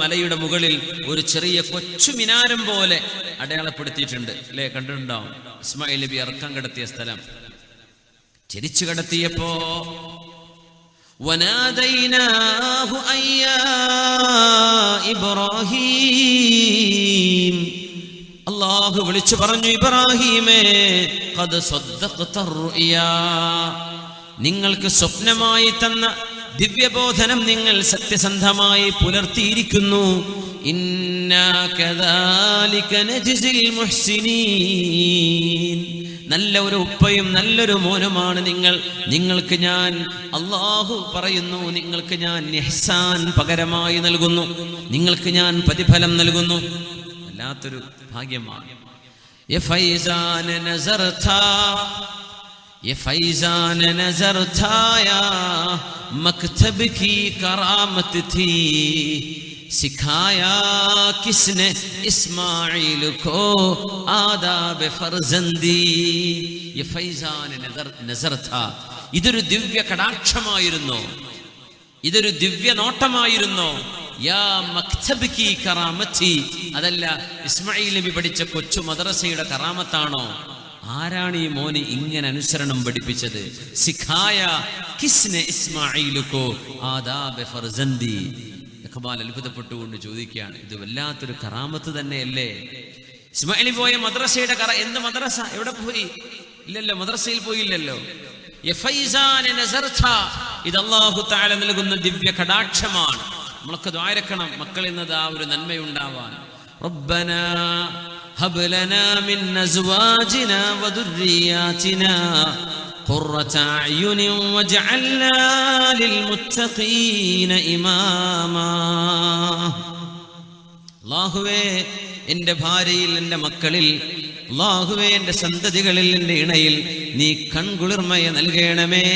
മലയുടെ മുകളിൽ ഒരു ചെറിയ കൊച്ചു മിനാരം പോലെ അടയാളപ്പെടുത്തിയിട്ടുണ്ട് അല്ലേ? കണ്ടിട്ടുണ്ടാവും. ഇസ്മായിൽ നബി ഇറക്കം കിടത്തിയ സ്ഥലം. ചിരിച്ചു കിടത്തിയപ്പോ വനാദൈനാഹു അയ്യാ ഇബ്രാഹീം, അല്ലാഹു വിളിച്ചു പറഞ്ഞു, ഇബ്രാഹീമേ ഖദ് സദ്ദഖത റുയാ, നിങ്ങൾക്ക് സ്വപ്നമായി തന്ന ദിവ്യബോധനം നിങ്ങൾ സത്യസന്ധമായി പുലർത്തിയിരിക്കുന്നു. ഇന്നാ കദാലിക നജ്സിൽ മുഹ്സിനീൻ, നല്ല ഒരു ഉപ്പയും നല്ലൊരു മോനുമാണ് നിങ്ങൾ. നിങ്ങൾക്ക് ഞാൻ, അല്ലാഹു പറയുന്നു, നിങ്ങൾക്ക് ഞാൻ ഇഹ്സാൻ പകരമായി നൽകുന്നു, നിങ്ങൾക്ക് ഞാൻ പ്രതിഫലം നൽകുന്നു. വല്ലാത്തൊരു ഭാഗ്യമാണ്. യ ഫൈസാന നസർതാ, യ ഫൈസാന നസർതാ യാ മക്തബ की करामत थी, सिखाया किसने इस्माइल को आदाब फर्जंदी. ये फैजान नजर था. ഇതൊരു ദിവ്യ കടാക്ഷമായിരുന്നു, ഇതൊരു ദിവ്യ നോട്ടമായിരുന്നു. യാ മക്തബ की करामती, അതല്ല ഇസ്മായിൽ നബി പഠിച്ച കൊച്ചു മദ്രസയുടെ കറാമത്താണോ? ആരാണ് ഈ മോന് ഇങ്ങനെ അനുസരണം പഠിപ്പിച്ചത്? സിഖായ കിസ്നെ ഇസ്മായിലുക്കോ ആദാബ് ഫർസന്ദി. ഇഖ്ബാൽ അത്ഭുതപ്പെട്ടുകൊണ്ട് ചോദിക്കുകയാണ്, ഇത് വല്ലാത്തൊരു കറാമത്ത് തന്നെയല്ലേ? ഇസ്മായിൽ പോയ മദ്രസയുടെ എന്ത് മദ്രസ? എവിടെ പോയി? ഇല്ലല്ലോ, മദ്രസയിൽ പോയില്ലല്ലോ. ഇത് അല്ലാഹു തആല നൽകുന്ന ദിവ്യ കടാക്ഷമാണ്. നമ്മളൊക്കെ ദുആയിരക്കണം മക്കളിൽ നിന്ന് ആ ഒരു നന്മയുണ്ടാവാൻ. റബ്ബനാ هب لنا من أزواجنا وذرياتنا قرة أعين واجعلنا للمتقين إماما. അല്ലാഹുവേ, എൻ്റെ ഭാര്യയിൽ, എൻ്റെ മക്കളിൽ, അല്ലാഹുവേ എൻ്റെ സന്തതികളിൽ, എൻ്റെ ഇണയിൽ നീ കൺകുളിർമയെ നൽകണമേ.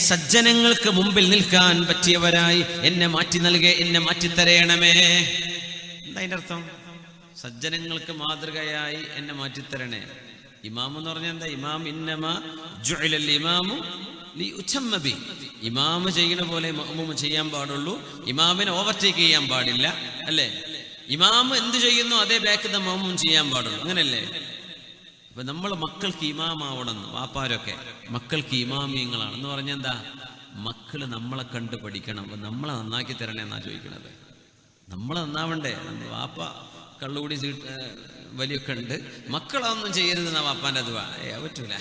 സജ്ജനങ്ങൾക്ക് മുമ്പിൽ നിൽക്കാൻ പറ്റിയവരായി എന്നെ മാറ്റിത്തരയണമേ. എന്താ അതിൻ്റെ അർത്ഥം? സജ്ജനങ്ങൾക്ക് മാതൃകയായി എന്നെ മാറ്റിത്തരണേ. ഇമാം എന്ന് പറഞ്ഞാൽ എന്താ? ഇമാം ഇന്നമാ ജുഇലൽ ഇമാമു ലിയുതമ്മ ബി, ഇമാം ചെയ്യുന്ന പോലെ മഅ്മൂം ചെയ്യാൻ പാടുള്ളൂ. ഇമാമിനെ ഓവർടേക്ക് ചെയ്യാൻ പാടില്ല, അല്ലേ? ഇമാം എന്ത് ചെയ്യുന്നു അതേ ബാക്കിൽ മഅ്മൂം ചെയ്യാൻ പാടുള്ളൂ, അങ്ങനല്ലേ? അപ്പൊ നമ്മൾ മക്കൾക്ക് ഇമാമാവണമെന്ന്, വാപ്പാരൊക്കെ മക്കൾക്ക് ഇമാമിയങ്ങളാണ് എന്ന് പറഞ്ഞാൽ എന്താ? മക്കള് നമ്മളെ കണ്ട് പഠിക്കണം. അപ്പൊ നമ്മളെ നന്നാക്കി തരണേ എന്നാ ചോദിക്കണത്. നമ്മളെ നന്നാവണ്ടേ? വാപ്പ കള്ളുകൂടി വലിയൊക്കെ ഉണ്ട്, മക്കളൊന്നും ചെയ്യരുതെന്നാ വാപ്പാൻ്റെ ദുആ. പറ്റൂല,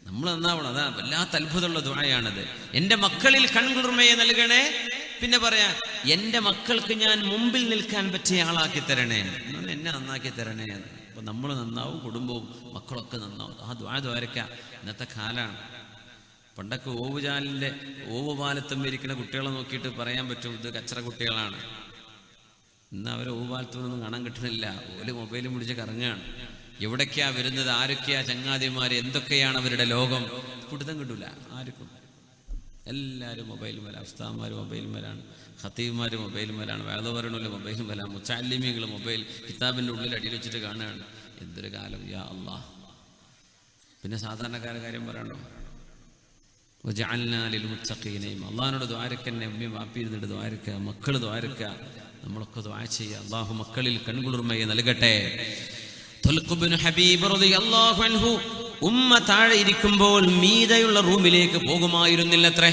നമ്മൾ നന്നാവണം. അതാ വല്ലാത്ത അത്ഭുതമുള്ള ദുആയാണത്. എൻ്റെ മക്കളിൽ കൺകുളിർമയെ നൽകണേ. പിന്നെ പറയാ, എൻ്റെ മക്കൾക്ക് ഞാൻ മുമ്പിൽ നിൽക്കാൻ പറ്റിയ ആളാക്കി തരണേ, എന്നെ നന്നാക്കി തരണേ. അപ്പൊ നമ്മൾ നന്നാവും, കുടുംബവും മക്കളൊക്കെ നന്നാവും. ആ ദ്വാരക്ക ഇന്നത്തെ കാലാണ്. പണ്ടൊക്കെ ഓവുപാലത്തും ഇരിക്കുന്ന കുട്ടികളെ നോക്കിയിട്ട് പറയാൻ പറ്റും ഇത് കച്ചറ കുട്ടികളാണ്. ഇന്ന് അവരെ ഓവുപാലത്തൊന്നും കാണാൻ കിട്ടുന്നില്ല. ഓല് മൊബൈലും പിടിച്ച് കറങ്ങുകയാണ്. എവിടൊക്കെയാ വരുന്നത്, ആരൊക്കെയാ ചങ്ങാതിമാര്, എന്തൊക്കെയാണ് അവരുടെ ലോകം, പിടുത്തം കിട്ടൂല ആർക്കും. എല്ലാവരും മൊബൈലും വരാം, ഉസ്താദ്മാർ മൊബൈലും വരാണ്, ഖത്തീബ്മാർ മൊബൈലും വരാണ്, വേദവരണുള്ള മൊബൈലും വരാം, മുത്തഅല്ലിമീങ്ങൾ മൊബൈൽ കിതാബിൻ്റെ ഉള്ളിൽ അടിയിൽ വെച്ചിട്ട് കാണുകയാണ്. എന്തൊരു കാലം, യാ അല്ലാഹ്. പിന്നെ സാധാരണക്കാരുടെ കാര്യം പറയണോ? വജഅൽനാ ലിൽമുത്തഖീന ഇമാമ. അല്ലാഹുവിനോട് ദുആരക്കന്നെ, ഉമ്മയും വാപ്പിയിരുന്നിട്ട് ദുആരക്ക, മക്കൾ ദുആരക്ക, നമ്മളൊക്കെ ദുആ ചെയ്യുക. അല്ലാഹു മക്കളിൽ കൺകുളിർമയെ നൽകട്ടെ. തുൽഖ് ഇബ്നു ഹബീബ് റളിയല്ലാഹു അൻഹു ഉമ്മ താഴെ ഇരിക്കുമ്പോൾ മീതയുള്ള റൂമിലേക്ക് പോകുമായിരുന്നില്ലത്രേ.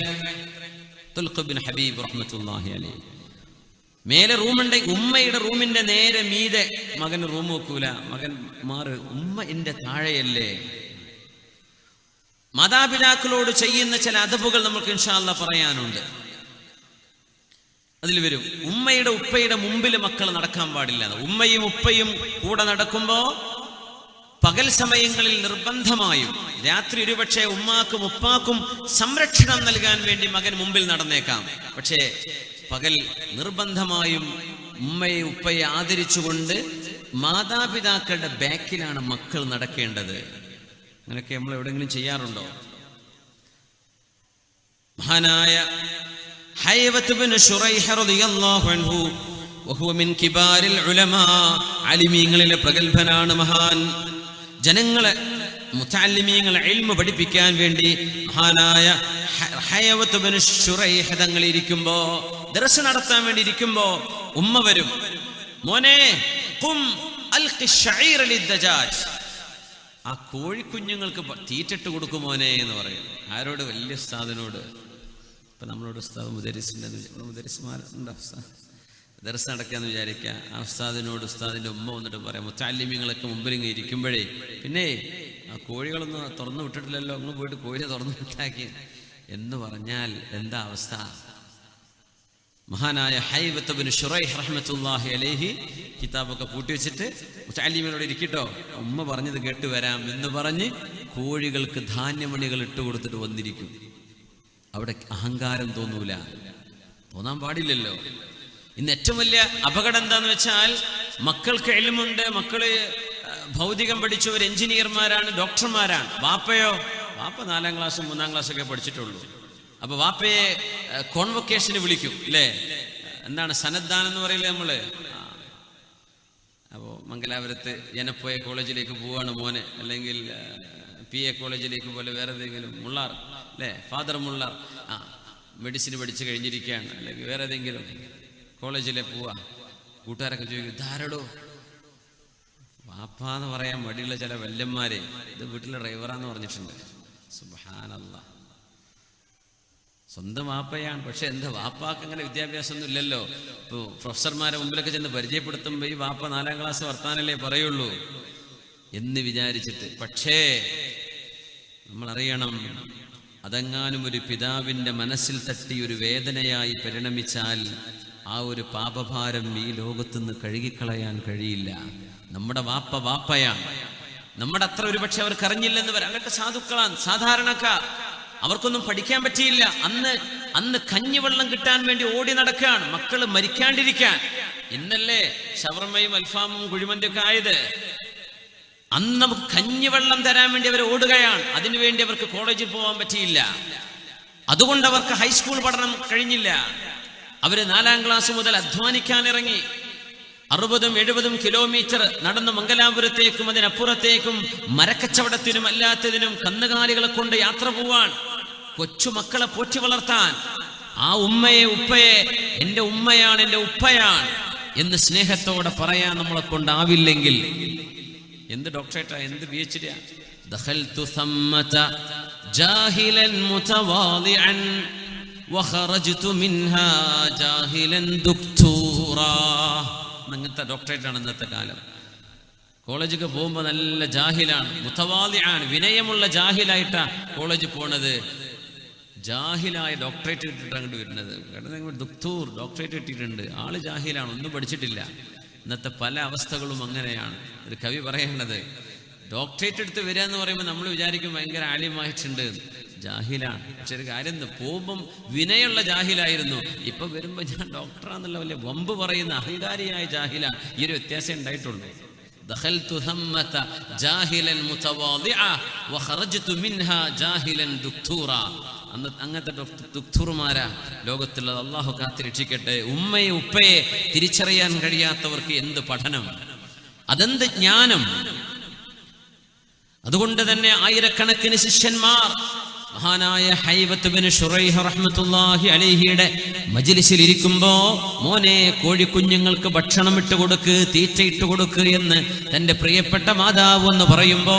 തുൽഖ് ഇബ്നു ഹബീബ് റഹ്മത്തുള്ളാഹി അലൈഹി. മേലെ റൂമുണ്ട്, ഉമ്മയുടെ റൂമിന്റെ നേരെ മീതെ മകൻ റൂം വെക്കൂല. മകൻ മാറ്, ഉമ്മ എന്റെ താഴെയല്ലേ. മാതാപിതാക്കളോട് ചെയ്യുന്ന ചില അദബുകൾ നമുക്ക് ഇൻഷാ അല്ലാഹ് പറയാനുണ്ട്. അതിൽ വരും, ഉമ്മയുടെ ഉപ്പയുടെ മുമ്പിൽ മക്കൾ നടക്കാൻ പാടില്ല. ഉമ്മയും ഉപ്പയും കൂടെ നടക്കുമ്പോ പകൽ സമയങ്ങളിൽ നിർബന്ധമായും, രാത്രി ഒരുപക്ഷെ ഉമ്മാക്കും ഉപ്പാക്കും സംരക്ഷണം നൽകാൻ വേണ്ടി മകൻ മുമ്പിൽ നടന്നേക്കാം. പക്ഷേ പകൽ നിർബന്ധമായും ഉമ്മയെ ഉപ്പയെ ആദരിച്ചുകൊണ്ട് മാതാപിതാക്കളുടെ ബാക്കിലാണ് മക്കൾ നടക്കേണ്ടത്. അങ്ങനെയൊക്കെ നമ്മൾ എവിടെയെങ്കിലും ചെയ്യാറുണ്ടോ? മഹാനായ ഹൈവത്ത് ബിൻ ശുറൈഹ് റളിയല്ലാഹു അൻഹു വഹുവ മിൻ കിബാരിൽ ഉലമാ, അലിമീങ്ങളിലെ പ്രഗൽഭനാണ് മഹാൻ. ജനങ്ങളെ മുതഅല്ലിമീങ്ങളെ ഇൽമു പഠിപ്പിക്കാൻ വേണ്ടി മഹാനായ ഹൈവത്ത് ബിൻ ശുറൈഹ് തങ്ങൾ ഇരിക്കുമ്പോ ദർസ് നടത്താൻ വേണ്ടി ഇരിക്കുമ്പോ ഉമ്മ വരും, മോനെ ഖും അൽഖി ശഈറ ലിദ്ദജാജ്, ആ കോഴിക്കുഞ്ഞുങ്ങൾക്ക് തീറ്റിട്ട് കൊടുക്കും മോനെ എന്ന് പറയും. ആരോട്? വലിയ ഉസ്താദിനോട്. ഇപ്പൊ നമ്മളോട് ഉസ്താദ് മുദരിസ്മാരുണ്ടോ? ദർസ് നടക്കാന്ന് വിചാരിക്കുക. ആ ഉസ്താദിനോട് ഉസ്താദിന്റെ ഉമ്മ വന്നിട്ട് പറയാം, മുത്തഅല്ലിമീങ്ങളൊക്കെ മുമ്പിൽ ഇങ്ങനെ ഇരിക്കുമ്പോഴേ, പിന്നെ ആ കോഴികളൊന്നും തുറന്നു വിട്ടിട്ടില്ലല്ലോ, അങ്ങ് പോയിട്ട് കോഴിയെ തുറന്നു വിട്ടാക്കി എന്ന് പറഞ്ഞാൽ എന്താ അവസ്ഥ? മഹാനായ ഹൈവത്ത് ബിൻ ശുറൈഹ് റഹ്മത്തുള്ളാഹി അലൈഹി കിതാബൊക്കെ പൂട്ടിവെച്ചിട്ട് മുത്തഅല്ലിമീങ്ങളോട് ഇരിക്കട്ടോ, ഉമ്മ പറഞ്ഞത് കേട്ട് വരാം എന്ന് പറഞ്ഞ് കോഴികൾക്ക് ധാന്യമണികൾ ഇട്ട് കൊടുത്തിട്ട് വന്നിരിക്കും. അവിടെ അഹങ്കാരം തോന്നൂല, തോന്നാൻ പാടില്ലല്ലോ. ഇന്ന് ഏറ്റവും വലിയ അപകടം എന്താന്ന് വെച്ചാൽ, മക്കൾക്ക് ഇൽമുണ്ട്, മക്കള് ഭൗതികം പഠിച്ചവർ എഞ്ചിനീയർമാരാണ്, ഡോക്ടർമാരാണ്. വാപ്പയോ? വാപ്പ 4ാം ക്ലാസ്സും 3ാം ക്ലാസ്സൊക്കെ പഠിച്ചിട്ടുള്ളൂ. അപ്പൊ വാപ്പയെ കോൺവൊക്കേഷന് വിളിക്കും അല്ലേ? എന്താണ് സന്നദ്ധാനം എന്ന് പറയില്ലേ നമ്മള്? അപ്പോൾ മംഗലാപുരത്ത് ജനപ്പോയ കോളേജിലേക്ക് പോവാണ് മോനെ, അല്ലെങ്കിൽ PA കോളേജിലേക്ക് പോലെ വേറെ ഏതെങ്കിലും മുള്ളാർ അല്ലേ, ഫാദർ മുള്ളാർ മെഡിസിൻ പഠിച്ചു കഴിഞ്ഞിരിക്കുകയാണ്, അല്ലെങ്കിൽ വേറെ ഏതെങ്കിലും കോളേജിലെ പോവാ. കൂട്ടുകാരൊക്കെ ചോദിക്കും, ധാരടോ വാപ്പാന്ന് പറയാൻ മടിയുള്ള ചില വല്യന്മാരെ ഇത് വീട്ടിലെ ഡ്രൈവറാന്ന് പറഞ്ഞിട്ടുണ്ട്. സുബ്ഹാനല്ലാഹ്, സ്വന്തം വാപ്പയാണ്. പക്ഷെ എന്താ, വാപ്പാക്ക് അങ്ങനെ വിദ്യാഭ്യാസമൊന്നും ഇല്ലല്ലോ. ഇപ്പോൾ പ്രൊഫസർമാരെ മുമ്പിലൊക്കെ ചെന്ന് പരിചയപ്പെടുത്തുമ്പോൾ ഈ വാപ്പ 4ാം ക്ലാസ് വർത്താനല്ലേ പറയുള്ളൂ എന്ന് വിചാരിച്ചിട്ട്. പക്ഷേ നമ്മളറിയണം, അതെങ്ങാനും ഒരു പിതാവിൻ്റെ മനസ്സിൽ തട്ടി ഒരു വേദനയായി പരിണമിച്ചാൽ ആ ഒരു പാപഭാരം ഈ ലോകത്തുനിന്ന് കഴുകിക്കളയാൻ കഴിയില്ല. നമ്മുടെ വാപ്പ വാപ്പയാണ്. നമ്മുടെ അത്ര ഒരു പക്ഷെ അവർക്ക് അറിഞ്ഞില്ലെന്ന് വരാം. അങ്ങനത്തെ സാധുക്കളാണ്, സാധാരണക്കാർ. അവർക്കൊന്നും പഠിക്കാൻ പറ്റിയില്ല. അന്ന് കഞ്ഞിവെള്ളം കിട്ടാൻ വേണ്ടി ഓടി നടക്കുകയാണ്, മക്കള് മരിക്കാണ്ടിരിക്കാൻ. ഇന്നല്ലേ ഷവർമയും അൽഫാമും കുഴിമന്തിയൊക്കെ ആയത്. അന്ന് നമുക്ക് കഞ്ഞിവെള്ളം തരാൻ വേണ്ടി അവർ ഓടുകയാണ്. അതിനുവേണ്ടി അവർക്ക് കോളേജിൽ പോകാൻ പറ്റിയില്ല. അതുകൊണ്ട് അവർക്ക് ഹൈസ്കൂൾ പഠനം കഴിഞ്ഞില്ല. അവര് 4ാം ക്ലാസ് മുതൽ അധ്വാനിക്കാൻ ഇറങ്ങി. 60-70 കിലോമീറ്റർ നടന്ന് മംഗലാപുരത്തേക്കും അതിനപ്പുറത്തേക്കും മരക്കച്ചവടത്തിനും അല്ലാത്തതിനും കന്നുകാലികളെ കൊണ്ട് യാത്ര പോവാൻ, കൊച്ചുമക്കളെ പോറ്റി വളർത്താൻ. ആ ഉമ്മയെ ഉപ്പയെ എൻ്റെ ഉമ്മയാണ്, എൻ്റെ ഉപ്പയാണ് എന്ന് സ്നേഹത്തോടെ പറയാൻ നമ്മളെ കൊണ്ടാവില്ലെങ്കിൽ എന്ത് ഡോക്ടറേറ്റാ, എന്ത് PhD? ദഖൽതു സമ്മത ജാഹിലൻ മുതവാദിഅൻ വഖറജ്തു മിൻഹാ ജാഹിലൻ ദുക്തൂറാ. അങ്ങനത്തെ ഡോക്ടറേറ്റാണ് ഇന്നത്തെ കാലം. കോളേജൊക്കെ പോകുമ്പോൾ നല്ല ജാഹിലാണ്, മുതവാദിഅൻ, വിനയമുള്ള ജാഹിലായിട്ടാ കോളേജിൽ പോണത്. ജാഹിലായ ഡോക്ടറേറ്റ് കിട്ടിയിട്ട് അങ്ങോട്ട് വരുന്നത്. കാരണം ദുക്തൂർ ഡോക്ടറേറ്റ് കിട്ടിയിട്ടുണ്ട്, ആള് ജാഹിലാണ്, ഒന്നും പഠിച്ചിട്ടില്ല. ഇന്നത്തെ പല അവസ്ഥകളും അങ്ങനെയാണ്. ഒരു കവി പറയേണ്ടത്, ഡോക്ടറേറ്റ് എടുത്ത് വരിക എന്ന് പറയുമ്പോൾ നമ്മൾ വിചാരിക്കും ഭയങ്കര ആലിമായിട്ടുണ്ട്, ജാഹിലാണ്. പക്ഷെ ഒരു കാര്യം, പോകുമ്പം വിനയുള്ള ജാഹിലായിരുന്നു, ഇപ്പൊ വരുമ്പോ ഞാൻ ഡോക്ടറാന്നുള്ള വലിയ വമ്പ് പറയുന്ന അഹങ്കാരിയായ ജാഹില. ഈ ഒരു വ്യത്യാസം ഉണ്ടായിട്ടുള്ളൂ. ദഖൽതു സമ്മത ജാഹിലൻ മുതവാദിഅ വഖറജ്തു മിൻഹാ ജാഹിലൻ ദുക്തൂറാ. അങ്ങനത്തെ ദുക്തൂർമാരാ ലോകത്തുള്ളത്. അള്ളാഹു കാത്തിരക്ഷിക്കട്ടെ. ഉമ്മയെ ഉപ്പയെ തിരിച്ചറിയാൻ കഴിയാത്തവർക്ക് എന്ത് പഠനം, അതെന്ത് ജ്ഞാനം. അതുകൊണ്ട് തന്നെ ആയിരക്കണക്കിന് ശിഷ്യന്മാർ മഹാനായ ഹൈവത്ത് ബിൻ ശുറൈഹ് റഹ്മത്തുള്ളാഹി അലൈഹിയുടെ മജ്ലിസിൽ ഇരിക്കുമ്പോ, മോനെ കോഴിക്കുഞ്ഞുങ്ങൾക്ക് ഭക്ഷണം ഇട്ട് കൊടുക്ക്, തീറ്റ ഇട്ട് കൊടുക്ക് എന്ന് തന്റെ പ്രിയപ്പെട്ട മാതാവ് എന്ന് പറയുമ്പോ,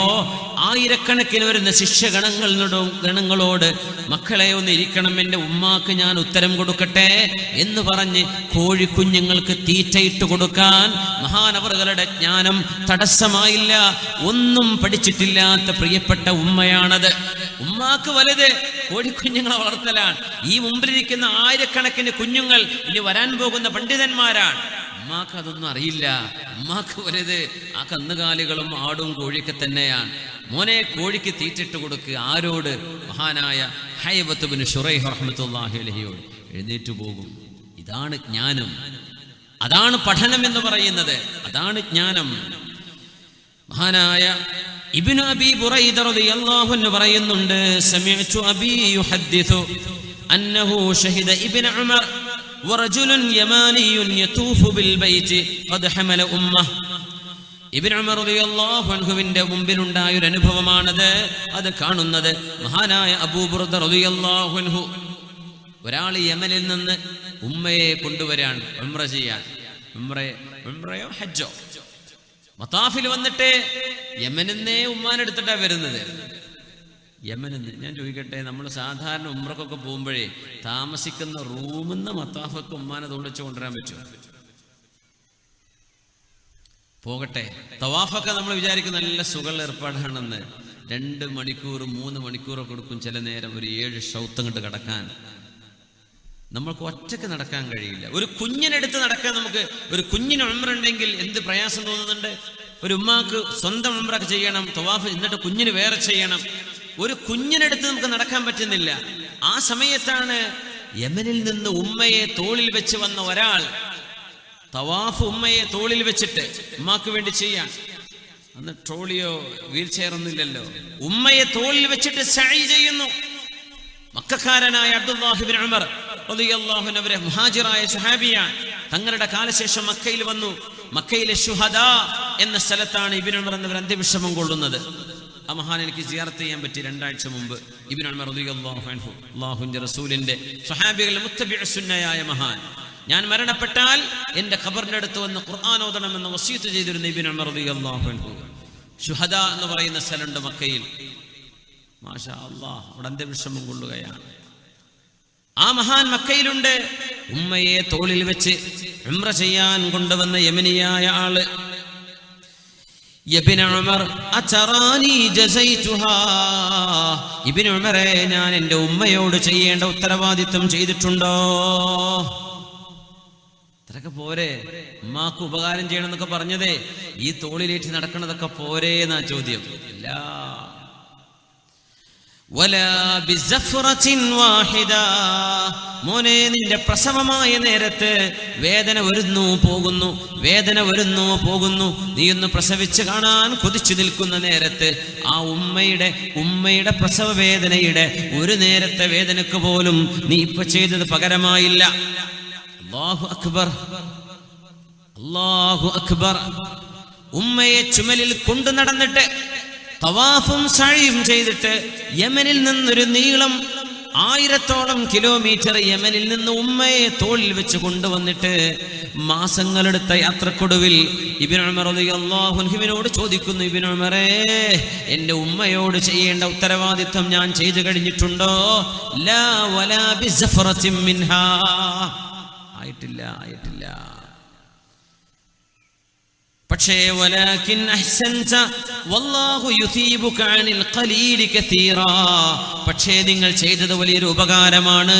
ആയിരക്കണക്കിന് വരുന്ന ശിഷ്യഗണങ്ങളോട് മക്കളെ ഒന്ന് ഇരിക്കണം, എൻ്റെ ഉമ്മാക്ക് ഞാൻ ഉത്തരം കൊടുക്കട്ടെ എന്ന് പറഞ്ഞ് കോഴിക്കുഞ്ഞുങ്ങൾക്ക് തീറ്റ ഇട്ട് കൊടുക്കാൻ മഹാനവറുകളുടെ ജ്ഞാനം തടസ്സമായില്ല. ഒന്നും പഠിച്ചിട്ടില്ലാത്ത പ്രിയപ്പെട്ട ഉമ്മയാണത്. ഉമ്മാക്ക് വലുത് കോഴിക്കുഞ്ഞുങ്ങളെ വളർത്തലാണ്. ഈ മുമ്പിലിരിക്കുന്ന ആയിരക്കണക്കിന് കുഞ്ഞുങ്ങൾ ഇനി വരാൻ പോകുന്ന പണ്ഡിതന്മാരാണ്. ഉമ്മാക്ക് അതൊന്നും അറിയില്ല. ഉമ്മാക്ക് വലുത് ആ കന്നുകാലികളും ആടും കോഴിയൊക്കെ തന്നെയാണ്. മോനെ കോഴിക്ക് തീറ്റിട്ട് കൊടുക്കുക. ആരോട്? മഹാനായ ഹൈവത്ത് ബിൻ ശുറൈഹ് റഹ്മത്തുള്ളാഹി അലൈഹിയോട്. എഴുന്നേറ്റു പോകും. ഇതാണ് ജ്ഞാനം, അതാണ് പഠനം എന്ന് പറയുന്നത്, അതാണ് ജ്ഞാനം. മഹാനായ ഇബ്നു അബീ ബുറൈദ റളിയല്ലാഹു അൻഹു പറയുന്നുണ്ട്, സമിഅ്തു അബീ യുഹദ്ദിഥു അന്നഹു ഷഹിദ ഇബ്നു ഉമർ വറജുലുൻ യമാനിയുൻ യതൂഫു ബിൽ ബൈതി ഖദ് ഹമല ഉമ്മഹ്. ഇബ്നു ഉമർ റളിയല്ലാഹു അൻഹുവിന്റെ മുമ്പിലുണ്ടായ ഒരു അനുഭവമാണത്. അത് കാണുന്നത് മഹാനായ അബൂ ബുർദ റളിയല്ലാഹു അൻഹു. ഒരാൾ യമനിൽ നിന്ന് ഉമ്മയെ കൊണ്ടുവരാൻ ഉംറ ചെയ്യാൻ. ഉംറയോ ഹജ്ജോ മത്താഫിൽ വന്നിട്ട് യമനിന്നേ ഉമ്മാനെടുത്തിട്ടാ വരുന്നത്. യമനിന്ന് ഞാൻ ചോദിക്കട്ടെ, നമ്മൾ സാധാരണ ഉംറക്കൊക്കെ പോകുമ്പോഴേ താമസിക്കുന്ന റൂമിൽ നിന്ന് മത്താഫൊക്കെ ഉമ്മാനെ തോളിച്ച് കൊണ്ടുവരാൻ പറ്റുമോ? പോകട്ടെ, തവാഫൊക്കെ നമ്മൾ വിചാരിക്കും നല്ല സുഖമുള്ള ഏർപ്പാടാണെന്ന്. 2 മണിക്കൂർ 3 മണിക്കൂറൊക്കെ കൊടുക്കും ചില നേരം, ഒരു 7 ഷൗത്തങ്ങോട്ട് കിടക്കാൻ. നമ്മൾക്ക് ഒറ്റക്ക് നടക്കാൻ കഴിയില്ല. ഒരു കുഞ്ഞിനെടുത്ത് നടക്കാൻ നമുക്ക്, ഒരു കുഞ്ഞിന് ഉംറ ഉണ്ടെങ്കിൽ എന്ത് പ്രയാസം തോന്നുന്നുണ്ട്. ഒരു ഉമ്മാക്ക് സ്വന്തം ഉംറക്ക് ചെയ്യണം, തവാഫ് എന്നിട്ട് കുഞ്ഞിന് വേറെ ചെയ്യണം. ഒരു കുഞ്ഞിനെടുത്ത് നമുക്ക് നടക്കാൻ പറ്റുന്നില്ല. ആ സമയത്താണ് യമനിൽ നിന്ന് ഉമ്മയെ തോളിൽ വെച്ച് വന്ന ഒരാൾ, തവാഫ് ഉമ്മയെ തോളിൽ വെച്ചിട്ട് ഉമ്മാക്ക് വേണ്ടി ചെയ്യാൻ. അന്ന് ട്രോളിയോ വീൽ ചെയർ ഒന്നും ഇല്ലല്ലോ. ഉമ്മയെ തോളിൽ വെച്ചിട്ട് സഅയ് ചെയ്യുന്നു. മക്കക്കാരനായ അബ്ദുല്ലാഹി ഇബ്നു ഉമർ റളിയല്ലാഹു അൻഹു അവരെ മുഹാജിറായ സ്വഹാബിയാണ്. തങ്ങളുടെ കാലശേഷം മക്കയിൽ വന്നു. മക്കയിലെ ശുഹദാ എന്ന സ്ഥലത്താണ് ഇബ്നു ഉമർ എന്നവർ അന്ത്യവിശ്രമം കൊള്ളുന്നത്. ആ മഹാൻ എനിക്ക് സിയാറത്ത് ചെയ്യാൻ പറ്റി 2 ആഴ്ച മുമ്പ്. ഇബ്നു ഉമർ റളിയല്ലാഹു അൻഹു അല്ലാഹുവിന്റെ റസൂലിന്റെ സ്വഹാബികളിൽ മുത്തബിഉ സുന്നയായ മഹാൻ. ഞാൻ മരണപ്പെട്ടാൽ എന്റെ ഖബറിന്റെ അടുത്ത് വന്ന് ഖുർആൻ ഓതണമെന്ന് വസിയത്ത് ചെയ്തിരുന്ന ഇബ്നു ഉമർ റളിയല്ലാഹു അൻഹു. ശുഹദാ എന്ന് പറയുന്ന സ്ഥലമുണ്ട് മക്കയിൽ. മാഷാ അല്ലാഹ്, അവിടെ അന്ത്യവിശ്രമം കൊള്ളുകയാണ്. ആ മഹാൻ മക്കയിലുണ്ട്. ഉമ്മയെ തോളിൽ വെച്ച് ഉംറ ചെയ്യാൻ കൊണ്ടുവന്ന യമനിയായ ആള്. ഇബ്നു ഉമർ അതറാനി ജസൈതുഹാ, ഇബ്നു ഉമറേ, ഞാൻ എൻ്റെ ഉമ്മയോട് ചെയ്യേണ്ട ഉത്തരവാദിത്വം ചെയ്തിട്ടുണ്ടോ? അതൊക്കെ പോരെ? ഉമ്മാക്ക് ഉപകാരം ചെയ്യണം എന്നൊക്കെ പറഞ്ഞതേ ഈ തോളിലേറ്റ് നടക്കണതൊക്കെ പോരേ എന്നാ ചോദ്യം. ഇല്ല. മോനെ, നിന്റെ പ്രസവമായ നേരത്ത് വേദന വരുന്നു പോകുന്നു, വേദന വരുന്നു പോകുന്നു. നീ ഒന്ന് പ്രസവിച്ച് കാണാൻ കൊതിച്ചു നിൽക്കുന്ന നേരത്ത് ആ ഉമ്മയുടെ പ്രസവ വേദനയുടെ ഒരു നേരത്തെ വേദനക്ക് പോലും നീ ഇപ്പൊ ചെയ്തത് പകരമായില്ല. അല്ലാഹു അക്ബർ, അല്ലാഹു അക്ബർ. ഉമ്മയെ ചുമലിൽ കൊണ്ടു നടന്നിട്ട് തവാഫും സഅയും ചെയ്തിട്ട് യമനിൽ നിന്നൊരു നീളം 1000ഓളം കിലോമീറ്റർ യമനിൽ നിന്ന് ഉമ്മയെ തോളിൽ വെച്ച് കൊണ്ടുവന്നിട്ട് മാസങ്ങളെടുത്ത യാത്രക്കൊടുവിൽ ഇബ്നു ഉമർ റളിയല്ലാഹു അൻഹുവിനോട് ചോദിക്കുന്നു, ഇബ്നു ഉമറേ, എൻ്റെ ഉമ്മയോട് ചെയ്യേണ്ട ഉത്തരവാദിത്വം ഞാൻ ചെയ്തു കഴിഞ്ഞിട്ടുണ്ടോ? ലാ വലാ ബിസഫറത്തിൻ മിൻഹാ, ആയിട്ടില്ല. പക്ഷേ വലാകിൻ അഹ്സൻത വല്ലാഹു യുതീബുക അനിൽ ഖലീലി കതീറാ, പക്ഷേ നിങ്ങൾ ചെയ്തത് വലിയൊരു ഉപകാരമാണ്.